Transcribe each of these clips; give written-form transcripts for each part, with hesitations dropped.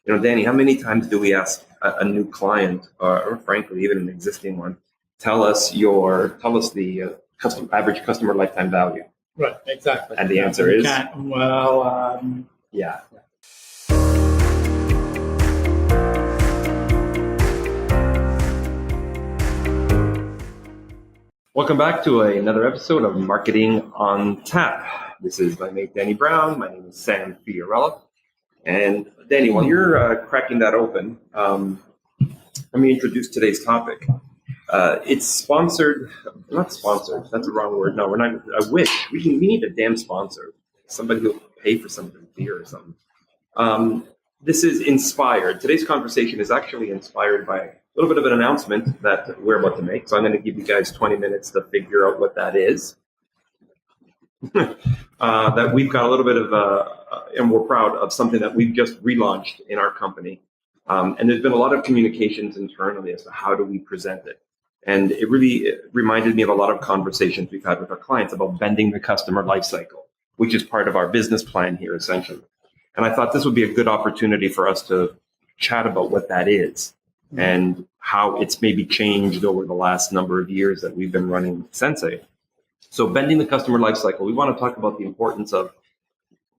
Danny, how many times do we ask a new client, or frankly, even an existing one, tell us the average customer lifetime value? Right, exactly. And the answer is? Yeah. Welcome back to another episode of Marketing on Tap. This is my mate, Danny Brown. My name is Sam Fiorella. And Danny, while you're cracking that open, let me introduce today's topic. It's sponsored, not sponsored, that's the wrong word. No, we're not. I wish. We need a damn sponsor. Somebody who'll pay for something, beer or something. This is inspired. Today's conversation is actually inspired by a little bit of an announcement that we're about to make. So I'm going to give you guys 20 minutes to figure out what that is. That we've got a little bit of, and we're proud of something that we've just relaunched in our company. And there's been a lot of communications internally as to how do we present it. And it really reminded me of a lot of conversations we've had with our clients about bending the customer lifecycle, which is part of our business plan here, essentially. And I thought this would be a good opportunity for us to chat about what that is and how it's maybe changed over the last number of years that we've been running Sensei. So bending the customer lifecycle, we want to talk about the importance of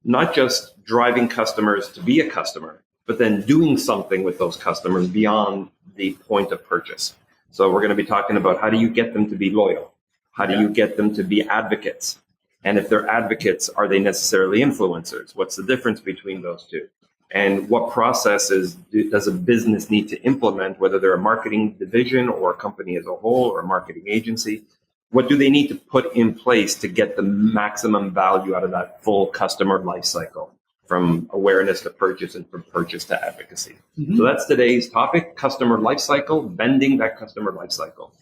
not just driving customers to be a customer, but then doing something with those customers beyond the point of purchase. So we're going to be talking about how do you get them to be loyal? How do you get them to be advocates? And if they're advocates, are they necessarily influencers? What's the difference between those two? And what processes does a business need to implement, whether they're a marketing division or a company as a whole or a marketing agency? What do they need to put in place to get the maximum value out of that full customer life cycle, from awareness to purchase and from purchase to advocacy? So that's today's topic, customer life cycle, bending that customer life cycle.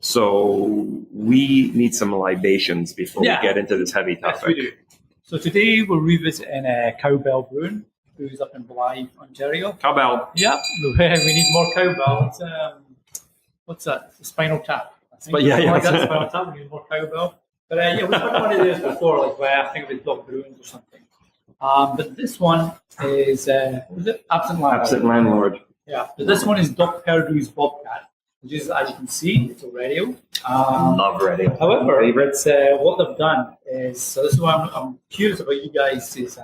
So we need some libations before we get into this heavy topic. Yes, we do. So today we're revisiting Cowbell Brewing, who's up in Blythe, Ontario. Cowbell. Yep, we need more cowbell. What's that? It's a Spinal Tap. But yeah. Spinal Tap. We need more cowbell. But we've done one of those before, like where I think it was Dog Bruins or something. But this one is, what was it? Absent Landlord. Absent Landlord. Yeah, but this one is Doc Purdue's Bobcat, which is, as you can see, it's a radio. Love radio. However, what they've done is, so this is why I'm curious about you guys'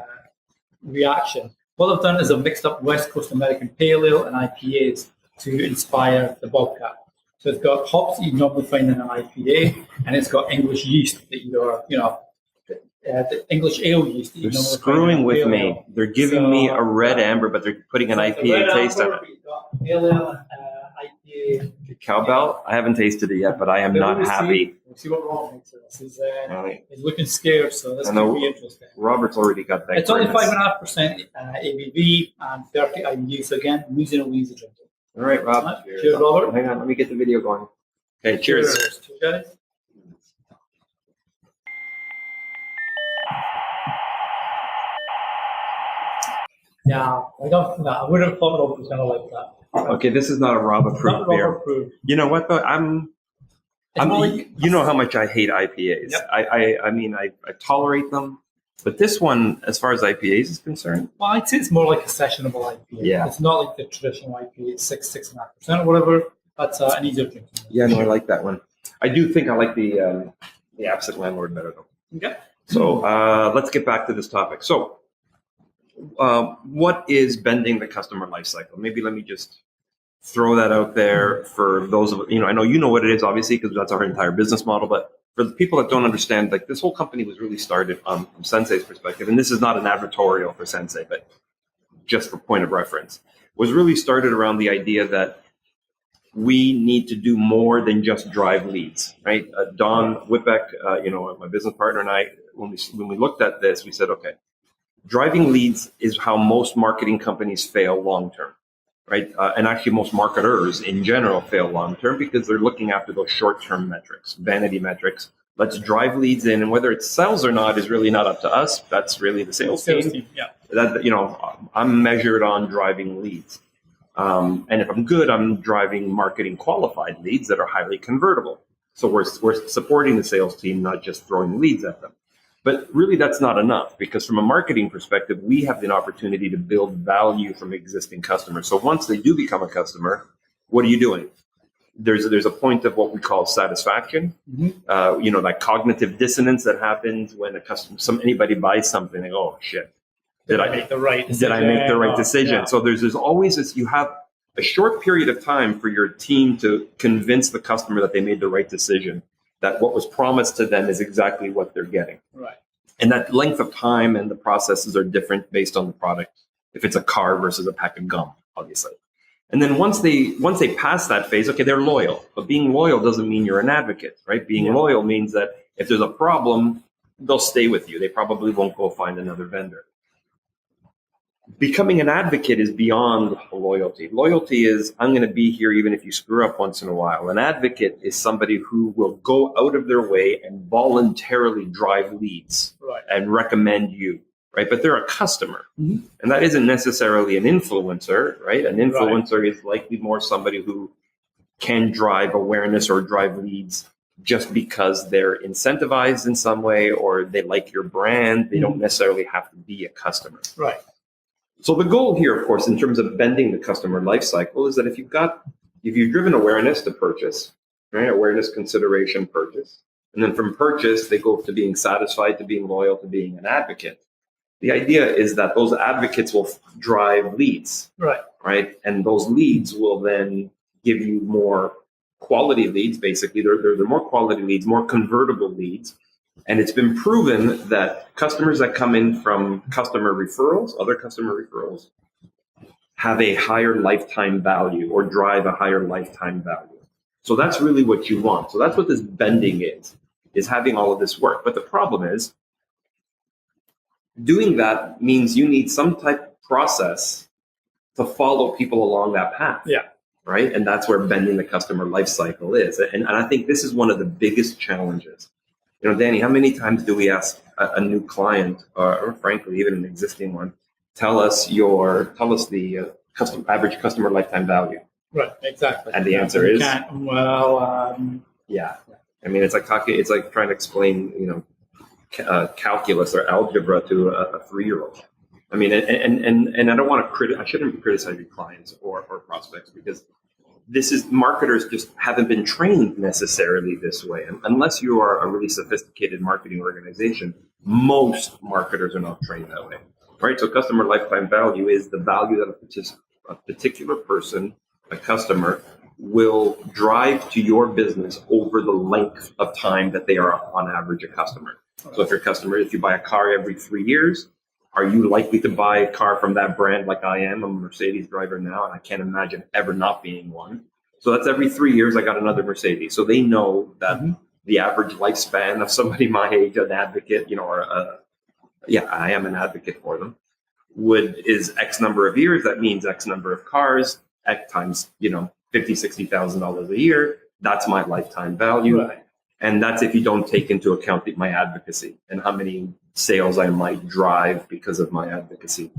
reaction. What they've done is they've mixed up West Coast American Pale Ale and IPAs to inspire the Bobcat. So it's got hops that you normally find in an IPA, and it's got English yeast that the English ale yeast. They're screwing with me. They're giving me a red amber, but they're putting an IPA taste on it. Pale ale, IPA. The Cowbell, I haven't tasted it yet, but I am not happy. We'll see what Rob makes of this. He's looking scared, so this could be interesting. Robert's already got that. It's only 5.5% ABV and 30 IBU. So again, I'm using a wheezy drink. All right, Rob. Right. Cheers, Robert. Hang on, let me get the video going. Okay, cheers. Cheers, guys. Yeah, I wouldn't have thought Robert was going to like that. Okay, this is not a Rob-approved beer. You know what, though? You know how much I hate IPAs. Yep. I tolerate them, but this one, as far as IPAs is concerned, well, I'd say it's more like a sessionable IPA. Yeah, it's not like the traditional IPA. It's 6.5% or whatever. That's an easier drink. Yeah, no, I like that one. I do think I like the Absent Landlord better, though. Okay. So let's get back to this topic. So, what is bending the customer lifecycle? Maybe let me just throw that out there for those of I know you know what it is, obviously, because that's our entire business model. But for the people that don't understand, like, this whole company was really started from Sensei's perspective, and this is not an advertorial for Sensei, but just for point of reference, was really started around the idea that we need to do more than just drive leads, right? Don Whitbeck, my business partner, and I, when we looked at this, we said, okay, driving leads is how most marketing companies fail long term, right? And actually, most marketers in general fail long term because they're looking after those short term metrics, vanity metrics. Let's drive leads in, and whether it sells or not is really not up to us. That's really the sales team. Yeah. I'm measured on driving leads. And if I'm good, I'm driving marketing qualified leads that are highly convertible. So we're supporting the sales team, not just throwing leads at them. But really, that's not enough, because from a marketing perspective, we have an opportunity to build value from existing customers. So once they do become a customer, what are you doing? There's a point of what we call satisfaction. That cognitive dissonance that happens when anybody buys something. They go, oh shit, did I make the right decision? Yeah. So there's always this. You have a short period of time for your team to convince the customer that they made the right decision, that what was promised to them is exactly what they're getting. Right. And that length of time and the processes are different based on the product. If it's a car versus a pack of gum, obviously. And then once they pass that phase, okay, they're loyal. But being loyal doesn't mean you're an advocate, right? Being loyal means that if there's a problem, they'll stay with you. They probably won't go find another vendor. Becoming an advocate is beyond loyalty. Loyalty is, I'm going to be here even if you screw up once in a while. An advocate is somebody who will go out of their way and voluntarily drive leads and recommend you, right? But they're a customer. And that isn't necessarily an influencer, right? An influencer is likely more somebody who can drive awareness or drive leads just because they're incentivized in some way or they like your brand. They don't necessarily have to be a customer. Right. So the goal here, of course, in terms of bending the customer life cycle is that if you've driven awareness to purchase, right? Awareness, consideration, purchase. And then from purchase, they go to being satisfied, to being loyal, to being an advocate. The idea is that those advocates will drive leads, right? And those leads will then give you more quality leads, basically. They're more quality leads, more convertible leads. And it's been proven that customers that come in from customer referrals, other customer referrals, have a higher lifetime value or drive a higher lifetime value. So that's really what you want. So that's what this bending is having all of this work. But the problem is, doing that means you need some type of process to follow people along that path. Yeah. Right? And that's where bending the customer life cycle is. And I think this is one of the biggest challenges. Danny, how many times do we ask a new client, or frankly, even an existing one, tell us the average customer lifetime value? Right, exactly. And the answer is, yeah. I mean, it's like trying to explain, calculus or algebra to a 3-year-old. I mean, and I don't want to I shouldn't criticize your clients or prospects, because marketers just haven't been trained necessarily this way. And unless you are a really sophisticated marketing organization, most marketers are not trained that way, right? So customer lifetime value is the value that a particular person, a customer, will drive to your business over the length of time that they are on average a customer. So if you buy a car every 3 years, are you likely to buy a car from that brand like I am? I'm a Mercedes driver now, and I can't imagine ever not being one. So that's every 3 years I got another Mercedes. So they know that the average lifespan of somebody my age, an advocate, I am an advocate for them, is X number of years. That means X number of cars, X times, $50,000-$60,000 a year. That's my lifetime value. Right. And that's if you don't take into account my advocacy and how many sales I might drive because of my advocacy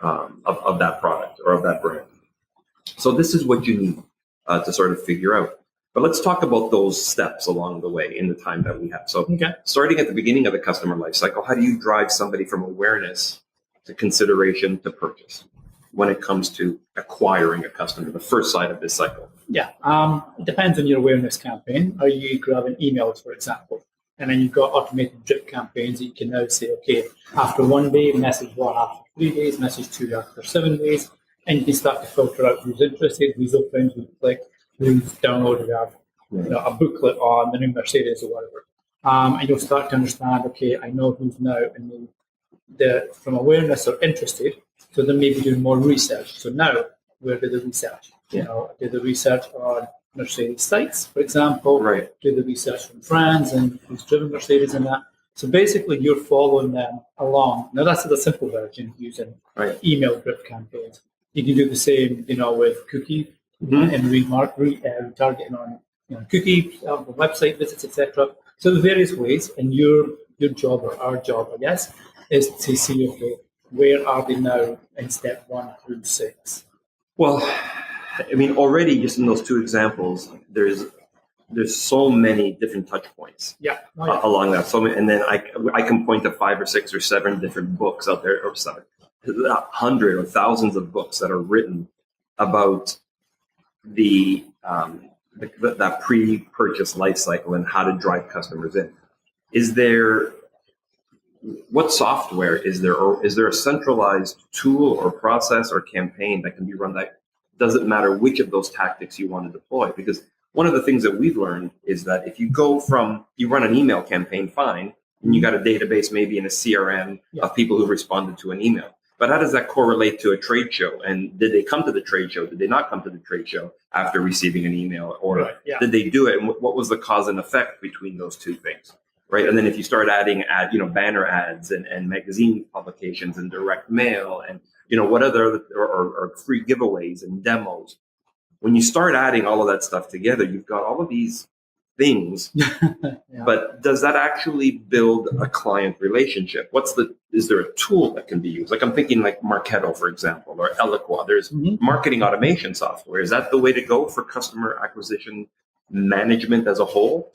of that product or of that brand. So this is what you need to sort of figure out. But let's talk about those steps along the way in the time that we have. So starting at the beginning of the customer life cycle, how do you drive somebody from awareness to consideration to purchase when it comes to acquiring a customer, the first side of this cycle? Yeah, it depends on your awareness campaign. Are you grabbing emails, for example? And then you've got automated drip campaigns that you can now say, okay, after 1 day, message 1 after 3 days, message 2 after 7 days. And you can start to filter out who's interested, who's opened, who's clicked, who's downloaded a booklet on the new Mercedes or whatever. And you'll start to understand, okay, I know who's now and from awareness are interested, so then maybe doing more research. So now, where do the research? Do the research on Mercedes sites, for example, do the research from friends and who's driven Mercedes and that. So basically, you're following them along. Now, that's the simple version using email drip campaigns. You can do the same, with cookie and retargeting on cookie, website visits, etc. So there's various ways, and your job or our job, I guess, is to see, okay, where are they now in step 1 through 6? Well, I mean, already just in those two examples, there's there's so many different touch points along that. So, and then I can point to 5 or 6 or 7 different books out there, or 100 or thousands of books that are written about that pre-purchase life cycle and how to drive customers in. What software is there, or is there a centralized tool or process or campaign that can be run that doesn't matter which of those tactics you want to deploy? Because one of the things that we've learned is that if you run an email campaign, fine, and you got a database maybe in a CRM of people who've responded to an email. But how does that correlate to a trade show? And did they come to the trade show? Did they not come to the trade show after receiving an email? Or did they do it? And what was the cause and effect between those two things? Right. And then if you start adding banner ads and magazine publications and direct mail and, what other or free giveaways and demos, when you start adding all of that stuff together, you've got all of these things, but does that actually build a client relationship? Is there a tool that can be used? Like I'm thinking like Marketo, for example, or Eloqua. There's marketing automation software. Is that the way to go for customer acquisition management as a whole?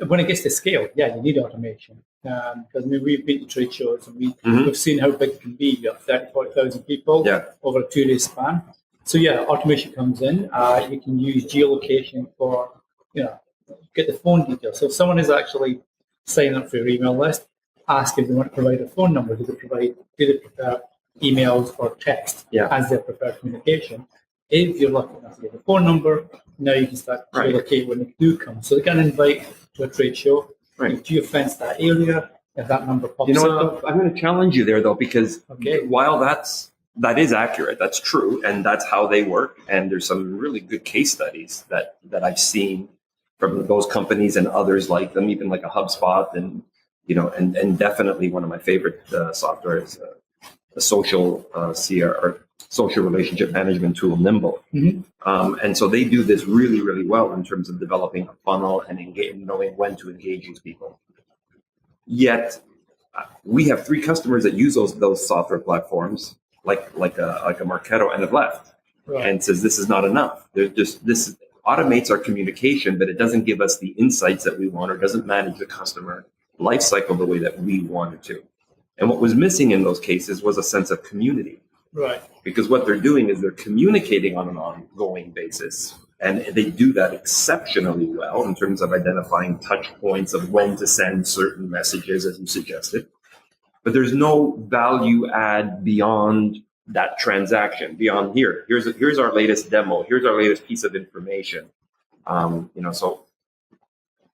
When it gets to scale, you need automation. Because we've been to trade shows and we've seen how big it can be. You have 30,000, 40,000 people over a 2-day span. So automation comes in. You can use geolocation for, get the phone details. So if someone is actually signing up for your email list, ask if they want to provide a phone number. Do they prefer emails or text as their preferred communication? If you're lucky enough to get a phone number, now you can start to locate when they do come. So they can invite to a trade show. Right. Do you fence that area if that number pops up? I'm going to challenge you there, though, because while that is accurate, that's true, and that's how they work. And there's some really good case studies that I've seen from those companies and others like them, even like a HubSpot, and and definitely one of my favorite software is a social CR or social relationship management tool, Nimble. And so they do this really, really well in terms of developing a funnel and knowing when to engage these people. Yet we have 3 customers that use those software platforms, like a Marketo, and have left and says this is not enough. This automates our communication, but it doesn't give us the insights that we want, or doesn't manage the customer life cycle the way that we wanted to. And what was missing in those cases was a sense of community. Right. Because what they're doing is they're communicating on an ongoing basis. And they do that exceptionally well in terms of identifying touch points of when to send certain messages, as you suggested. But there's no value add beyond that transaction, beyond here's our latest demo, here's our latest piece of information. So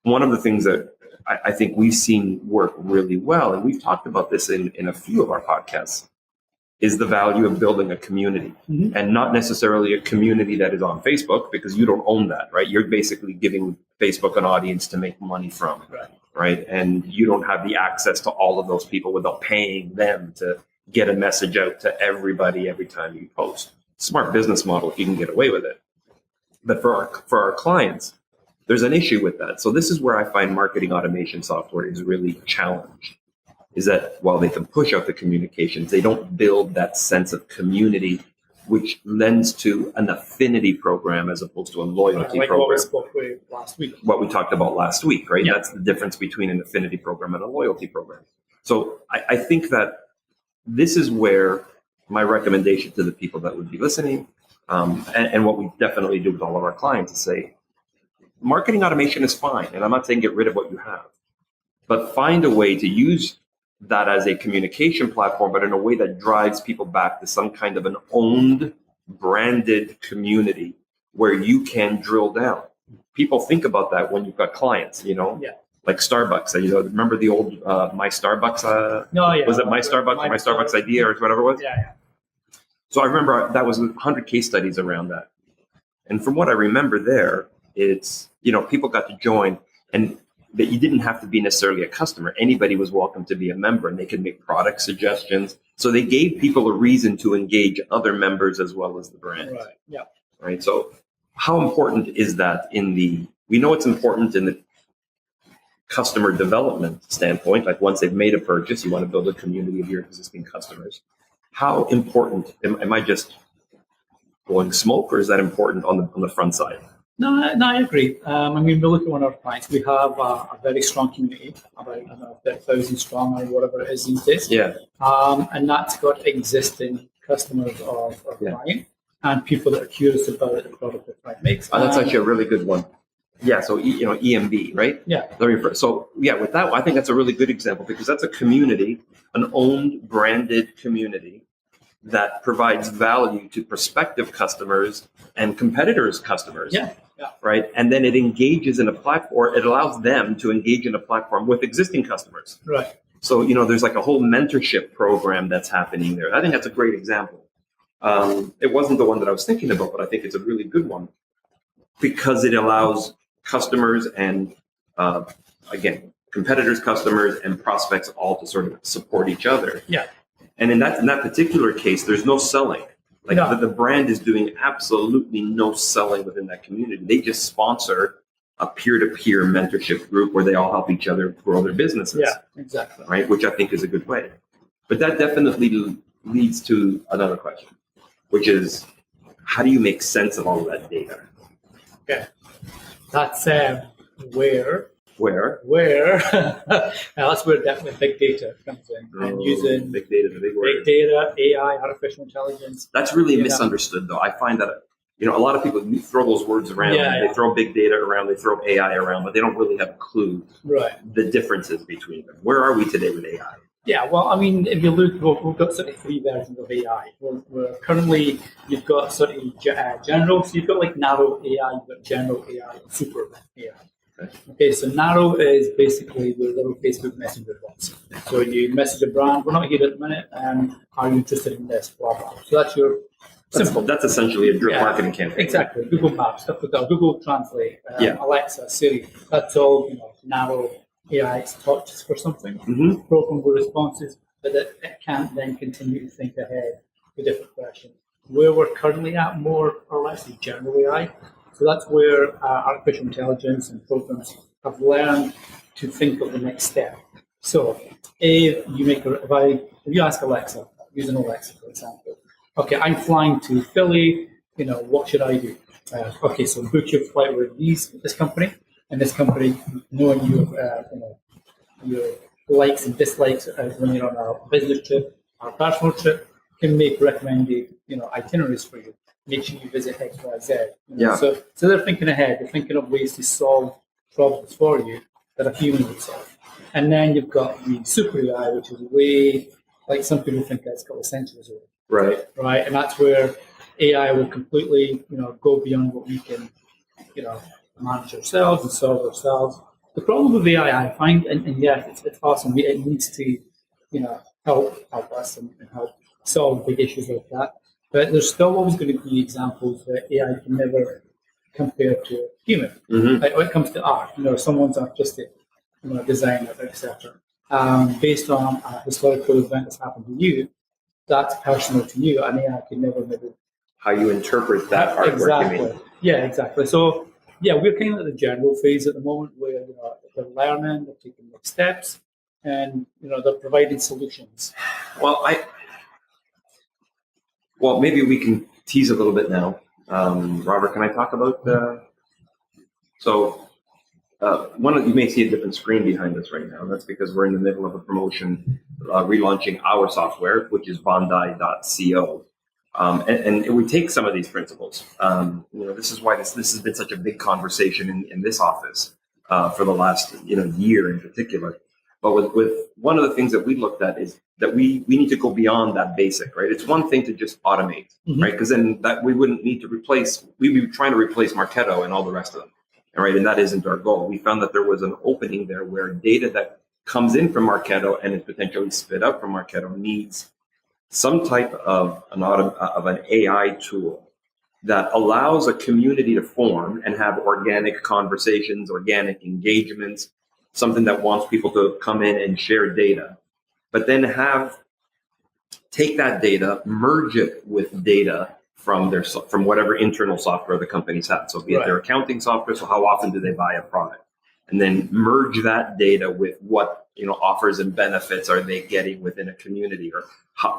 one of the things that I think we've seen work really well, and we've talked about this in a few of our podcasts, is the value of building a community, and not necessarily a community that is on Facebook, because you don't own that, right? You're basically giving Facebook an audience to make money from, right? And you don't have the access to all of those people without paying them to get a message out to everybody every time you post. Smart business model if you can get away with it. But for our clients, there's an issue with that. So this is where I find marketing automation software is really challenged. Is that while they can push out the communications, they don't build that sense of community, which lends to an affinity program as opposed to a loyalty program. What we spoke with last week. What we talked about last week, right? That's the difference between an affinity program and a loyalty program. So I think that this is where my recommendation to the people that would be listening, and what we definitely do with all of our clients, is say, marketing automation is fine. And I'm not saying get rid of what you have, but find a way to use that as a communication platform, but in a way that drives people back to some kind of an owned, branded community where you can drill down. People think about that when you've got clients, like Starbucks. Remember the old My Starbucks? Was it My Starbucks or My Starbucks idea or whatever it was? Yeah. So I remember that was 100 case studies around that. And from what I remember there, it's, people got to join, and that you didn't have to be necessarily a customer. Anybody was welcome to be a member, and they could make product suggestions. So they gave people a reason to engage other members as well as the brand. Right. Yeah. Right. So how important is that we know it's important in the customer development standpoint. Like once they've made a purchase, you want to build a community of your existing customers. How important, am I just blowing smoke, or is that important on the front side? No, I agree. I mean, we look at one of our clients. We have a very strong community, about, I don't know, 30,000 strong or whatever it is these days. Yeah. And that's got existing customers of our client and people that are curious about the product that client makes. That's actually a really good one. Yeah, so EMB, right? Yeah. So with that, I think that's a really good example because that's a community, an owned, branded community that provides value to prospective customers and competitors' customers. Yeah. Right, and then it engages in a platform. It allows them to engage in a platform with existing customers. Right. So there's like a whole mentorship program that's happening there. I think that's a great example. It wasn't the one that I was thinking about, but I think it's a really good one because it allows customers and, again, competitors, customers, and prospects all to sort of support each other. Yeah. And in that particular case, there's no selling. The brand is doing absolutely no selling within that community. They just sponsor a peer-to-peer mentorship group where they all help each other grow their businesses. Yeah, exactly. Right, which I think is a good way. But that definitely leads to another question, which is, how do you make sense of all of that data? Okay, that's where that's where definitely big data comes in, and using big data is a big word. Big data, AI, artificial intelligence. That's really misunderstood, though. I find that a lot of people throw those words around. They throw big data around, they throw AI around, but they don't really have a clue the differences between them. Where are we today with AI? Yeah, well, I mean, if you look, we've got sort of three versions of AI. We're currently, you've got sort of general, so you've got like narrow AI, you've got general AI, and super AI. Okay, so narrow is basically the little Facebook Messenger bots. So you message a brand, we're not here at the minute, are you interested in this, blah, blah. So that's your simple. That's essentially a drip marketing campaign. Exactly. Google Maps, stuff like that, Google Translate, Alexa, Siri, that's all, narrow AI. It's taught just for something, programmable responses, but it can't then continue to think ahead with different questions. Where we're currently at, more or less, is general AI. So that's where artificial intelligence and programs have learned to think of the next step. So if you ask Alexa, using Alexa for example, okay, I'm flying to Philly, what should I do? Okay, so book your flight with this company, and this company, knowing your likes and dislikes when you're on a business trip or a personal trip, can make recommended itineraries for you. Make sure you visit X, Y, Z. So they're thinking ahead. They're thinking of ways to solve problems for you that a human would solve. And then you've got the super AI, which is way, like some people think that's a couple of centuries old. Right. And that's where AI will completely, go beyond what we can, manage ourselves and solve ourselves. The problem with AI, I find, and yes, it's awesome. It needs to, help us and help solve big issues like that. But there's still always going to be examples that AI can never compare to a human. Like when it comes to art, someone's artistic, designer, etc. Based on a historical event that's happened to you, that's personal to you, and AI can never. How you interpret that artwork. Exactly. Yeah, exactly. So, we're kind of at the general phase at the moment where they're learning, they're taking next steps, and they're providing solutions. Well, maybe we can tease a little bit now. Robert, can I talk about you may see a different screen behind us right now. That's because we're in the middle of a promotion relaunching our software, which is Bondi.co. And we take some of these principles. This is why this has been such a big conversation in this office for the last year in particular. But with one of the things that we looked at is that we need to go beyond that basic, right? It's one thing to just automate, right? Because then that we wouldn't need to we'd be trying to replace Marketo and all the rest of them, right? And that isn't our goal. We found that there was an opening there where data that comes in from Marketo and is potentially spit out from Marketo needs some type of an AI tool that allows a community to form and have organic conversations, organic engagements, something that wants people to come in and share data, but then take that data, merge it with data from whatever internal software the companies have. So be it their accounting software, so how often do they buy a product? And then merge that data with what offers and benefits are they getting within a community, or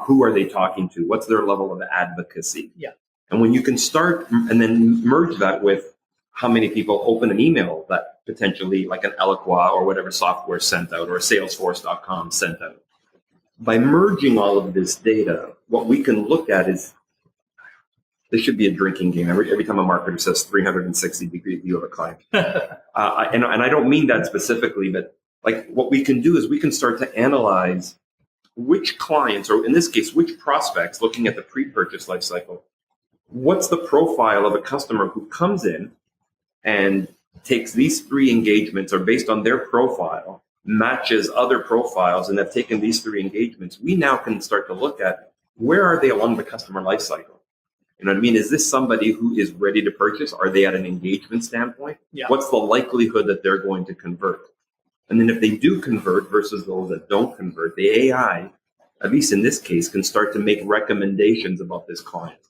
who are they talking to? What's their level of advocacy? Yeah. And when you can start and then merge that with how many people open an email that potentially like an Eloqua or whatever software sent out or Salesforce.com sent out. By merging all of this data, what we can look at is this should be a drinking game. Every time a marketer says 360-degree view of a client. And I don't mean that specifically, but like what we can do is we can start to analyze which clients, or in this case, which prospects, looking at the pre-purchase life cycle, what's the profile of a customer who comes in and takes these 3 engagements, or based on their profile, matches other profiles and have taken these 3 engagements. We now can start to look at where are they along the customer life cycle. You know what I mean? Is this somebody who is ready to purchase? Are they at an engagement standpoint? Yeah. What's the likelihood that they're going to convert? And then if they do convert versus those that don't convert, the AI, at least in this case, can start to make recommendations about this client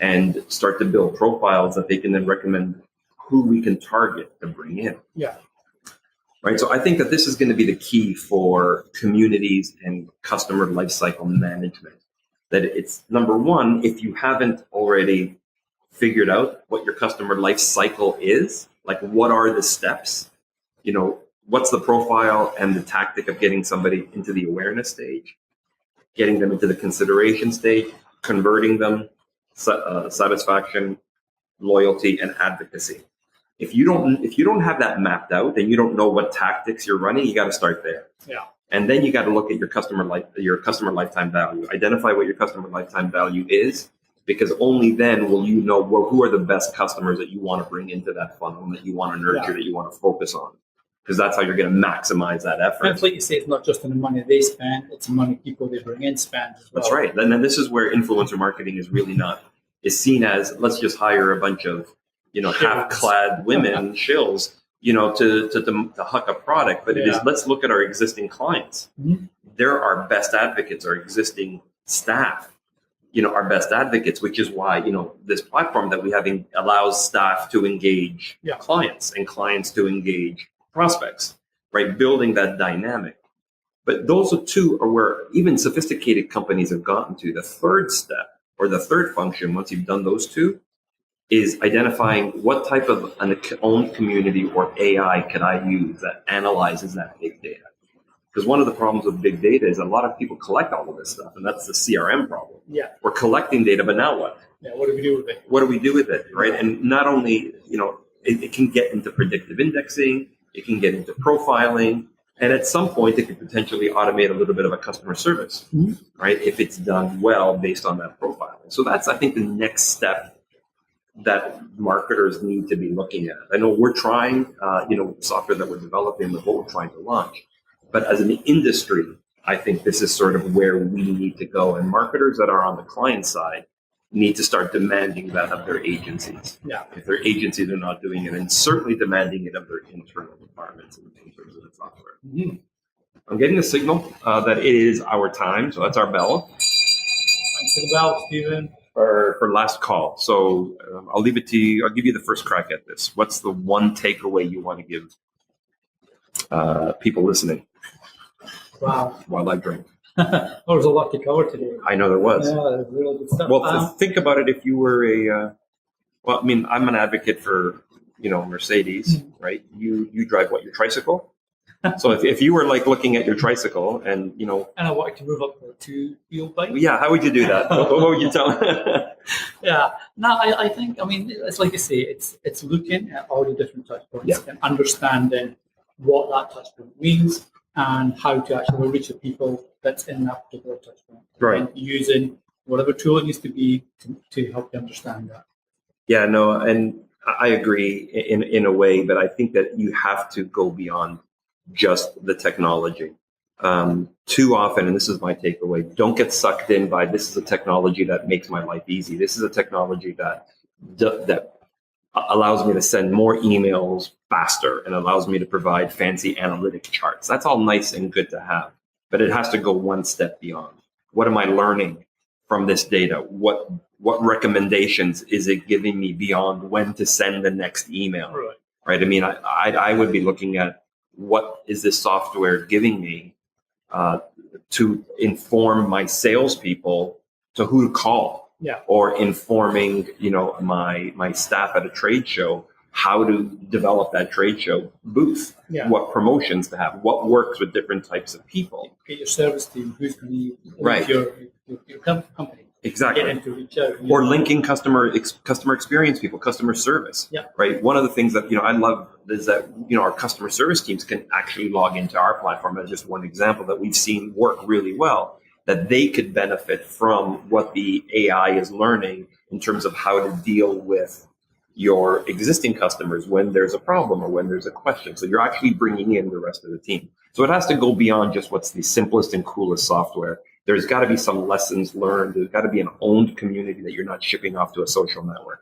and start to build profiles that they can then recommend who we can target to bring in. Yeah. Right. So I think that this is going to be the key for communities and customer lifecycle management. That it's number one, if you haven't already figured out what your customer life cycle is, like what are the steps, you know, what's the profile and the tactic of getting somebody into the awareness stage, getting them into the consideration stage, converting them, satisfaction, loyalty, and advocacy. If you don't have that mapped out and you don't know what tactics you're running, you got to start there. Yeah. And then you got to look at your customer lifetime value. Identify what your customer lifetime value is, because only then will you know, well, who are the best customers that you want to bring into that funnel, that you want to nurture, that you want to focus on. Because that's how you're going to maximize that effort. And like you say, it's not just in the money they spend, it's the money people they bring in spend as well. That's right. And then this is where influencer marketing is really is seen as, let's just hire a bunch of, half-clad women, shills, to huck a product. But it is, let's look at our existing clients. Mm-hmm. They're our best advocates, our existing staff, our best advocates, which is why, this platform that we have allows staff to engage clients and clients to engage prospects, right? Building that dynamic. But those two are where even sophisticated companies have gotten to. The third step, or the third function, once you've done those two, is identifying what type of an owned community or AI can I use that analyzes that big data. Because one of the problems with big data is a lot of people collect all of this stuff, and that's the CRM problem. Yeah. We're collecting data, but now what? Yeah, what do we do with it? What do we do with it, right? And not only, it can get into predictive indexing, it can get into profiling, and at some point, it could potentially automate a little bit of a customer service, right? If it's done well based on that profiling. So that's, I think, the next step that marketers need to be looking at. I know we're trying, software that we're developing with what we're trying to launch. But as an industry, I think this is sort of where we need to go. And marketers that are on the client side need to start demanding that of their agencies. Yeah. If their agencies are not doing it, and certainly demanding it of their internal departments in terms of the software. Mm-hmm. I'm getting a signal that it is our time. So that's our bell. Thanks for the bell, Stephen. For last call. So I'll leave it to you. I'll give you the first crack at this. What's the one takeaway you want to give people listening? Wow. While I drink. There was a lot to cover today. I know there was. Yeah, really good stuff. Well, think about it. If you were I'm an advocate for, Mercedes, right? You drive what, your tricycle? So if you were like looking at your tricycle and, And I wanted to move up to a two-wheel bike. Yeah, how would you do that? What would you tell them? Yeah. No, I think, it's like you say, it's looking at all the different touch points and understanding what that touch point means and how to actually reach the people that's in that particular touch point. Right. And using whatever tool it needs to be to help you understand that. Yeah, no, and I agree in a way, but I think that you have to go beyond just the technology. Too often, and this is my takeaway, don't get sucked in by this is a technology that makes my life easy. This is a technology that allows me to send more emails faster and allows me to provide fancy analytic charts. That's all nice and good to have, but it has to go one step beyond. What am I learning from this data? What recommendations is it giving me beyond when to send the next email? Right? I mean, I would be looking at what is this software giving me to inform my salespeople to who to call, or informing my staff at a trade show how to develop that trade show booth, what promotions to have, what works with different types of people. Get your service team, who's going to be Right. your company. Exactly. Get them to reach out. Or linking customer experience people, customer service. Yeah. Right. One of the things that I love is that our customer service teams can actually log into our platform as just one example that we've seen work really well. That they could benefit from what the AI is learning in terms of how to deal with your existing customers when there's a problem or when there's a question. So you're actually bringing in the rest of the team. So it has to go beyond just what's the simplest and coolest software. There's got to be some lessons learned. There's got to be an owned community that you're not shipping off to a social network.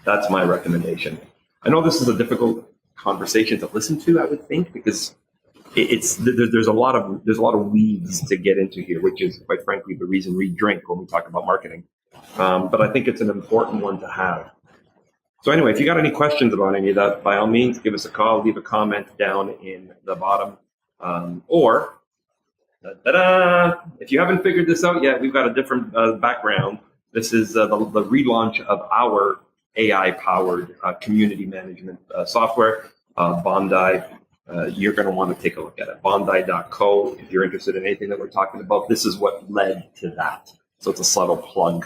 That's my recommendation. I know this is a difficult conversation to listen to, I would think, because there's a lot of weeds to get into here, which is quite frankly the reason we drink when we talk about marketing. But I think it's an important one to have. So anyway, if you got any questions about any of that, by all means, give us a call, leave a comment down in the bottom. Or, if you haven't figured this out yet, we've got a different background. This is the relaunch of our AI-powered community management software, Bondi. You're going to want to take a look at it. Bondi.co. If you're interested in anything that we're talking about, this is what led to that. So it's a subtle plug.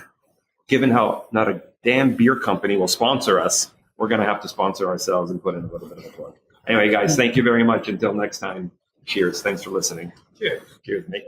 Given how not a damn beer company will sponsor us, we're going to have to sponsor ourselves and put in a little bit of a plug. Anyway, guys, thank you very much. Until next time, cheers. Thanks for listening. Cheers. Cheers, mate.